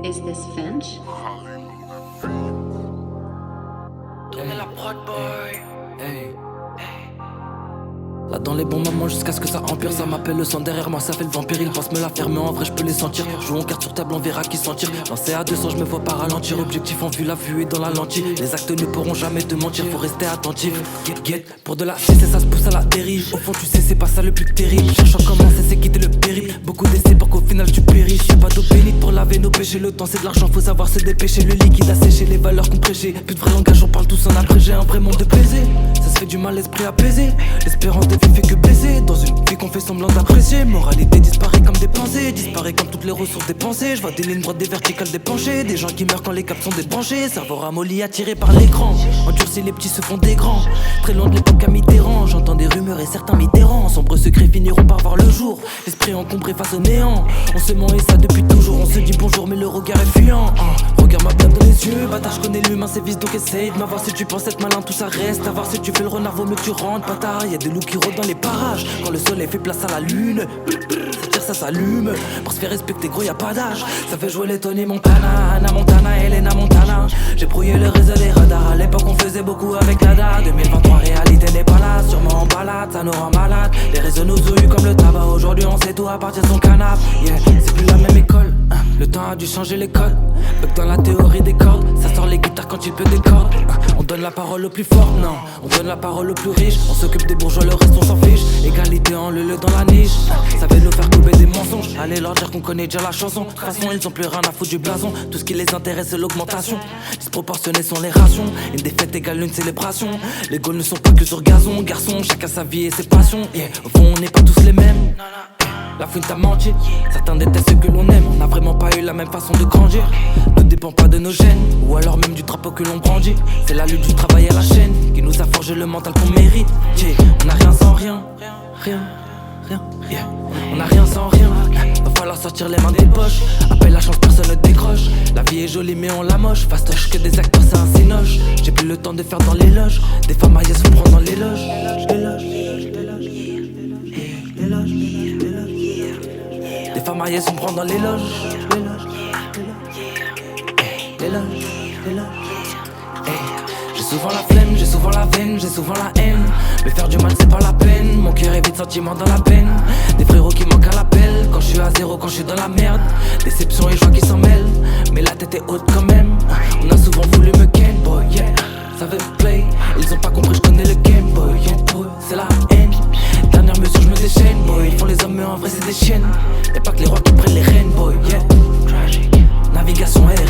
Is this Finch? Tournez la prod boy. Hey. Là dans les bons moments jusqu'à ce que ça empire. Ça m'appelle le sang derrière moi, ça fait le vampire. Ils pensent me la faire mais en vrai je peux les sentir. Jouons carte sur table, on verra qui s'en tire. Lancé à 200, je me vois pas ralentir. Objectif en vue, la vue est dans la lentille. Les actes ne pourront jamais te mentir, faut rester attentif. Get, pour de la cesse ça se pousse à la dérive. Au fond tu sais c'est pas ça le plus terrible. Cherchant comment c'est quitter le périple. Beaucoup d'essais pour qu'au final tu périsses. Y'a pas d'eau bénite pour laver nos péchés. Le temps c'est de l'argent, faut savoir se dépêcher. Le liquide a séché, les valeurs qu'on prêchait. Plus de vrai langage, on parle tous en après. J'ai un vrai monde de baiser. Ça se fait du mal, l'esprit apaisé. L'espérance de vie fait que baiser. Dans une vie qu'on fait semblant d'apprécier. Moralité disparaît comme des pensées. Disparaît comme toutes les ressources dépensées. Je vois des lignes droites, des verticales, des penchées. Des gens qui meurent quand les câbles sont débranchés. Cerveau ramolli attiré par l'écran. Endurci les petits se font des grands. Très loin de l'époque à Mitterrand. J'entends des rumeurs et certains Mitterrand. Sombres secrets finiront par voir le jour. L'esprit encombré face au néant. On se ment et ça depuis toujours. On se dit bonjour mais le regard est fuyant. Regarde-moi bien dans les yeux. Bâtard je connais l'humain c'est vice donc essaye de m'avoir. Si tu penses être malin tout ça reste à voir. Si tu fais le renard vaut mieux que tu rentres bâtard. Y'a des loups qui rôdent dans les parages. Quand le soleil fait place à la lune, ça s'allume. Pour se faire respecter gros y'a pas d'âge. Ça fait jouer les Tony Montana, Anna Montana, Elena Montana. J'ai brouillé le réseau des radars. À l'époque on faisait beaucoup avec l'ADA. 2023 réalité n'est pas là. Sûrement en balade, ça nous rend malade. Les réseaux nous ont eu comme le tabac. Aujourd'hui on sait tout à partir de son canapé. Yeah, c'est plus la même école. Le temps a dû changer les codes. Bug dans la théorie des cordes. Ça sort les guitares quand il peut des cordes. On donne la parole aux plus forts, non. On donne la parole aux plus riches. On s'occupe des bourgeois, le reste on s'en fiche. Égalité en le dans la niche. Ça veut nous faire couper des mensonges. Allez leur dire qu'on connaît déjà la chanson. De toute façon ils ont plus rien à foutre du blason. Tout ce qui les intéresse c'est l'augmentation. Disproportionnées sont les rations. Une défaite égale une célébration. Les goals ne sont pas que sur gazon. Garçon, chacun sa vie et ses passions. Yeah. Au fond on n'est pas tous les mêmes. La fouine t'a menti, certains détestent ce que l'on aime. On n'a vraiment pas eu la même façon de grandir. Ne dépend pas de nos gènes, ou alors même du drapeau que l'on brandit. C'est la lutte du travail à la chaîne qui nous a forgé le mental qu'on mérite. Yeah. On n'a rien sans rien, rien, yeah. On n'a rien sans rien. Va falloir sortir les mains des poches. Appelle la chance, personne ne décroche. La vie est jolie mais on la moche. Fastoche que des acteurs c'est un cinoche. J'ai plus le temps de faire dans les loges. Des femmes mariées se prendre dans les loges. Des femmes mariées se prendre dans les loges. J'ai souvent la flemme, j'ai souvent la veine, j'ai souvent la haine. Mais faire du mal c'est pas la peine. Mon cœur est vide, sentiment dans la peine. Des frérots qui manquent à l'appel. Quand je suis à zéro, quand je suis dans la merde. Déception et joie qui s'en mêlent. Mais la tête est haute quand même. On a souvent voulu me ken boy, yeah. Ça veut play, ils ont pas compris, je connais le game boy, yeah. Pour eux c'est la haine. Dernière mesure, je me déchaîne boy. Ils font les hommes mais en vrai c'est des chiennes. Y'a pas que les rois qui prennent les rênes boy, yeah. Navigation aérienne.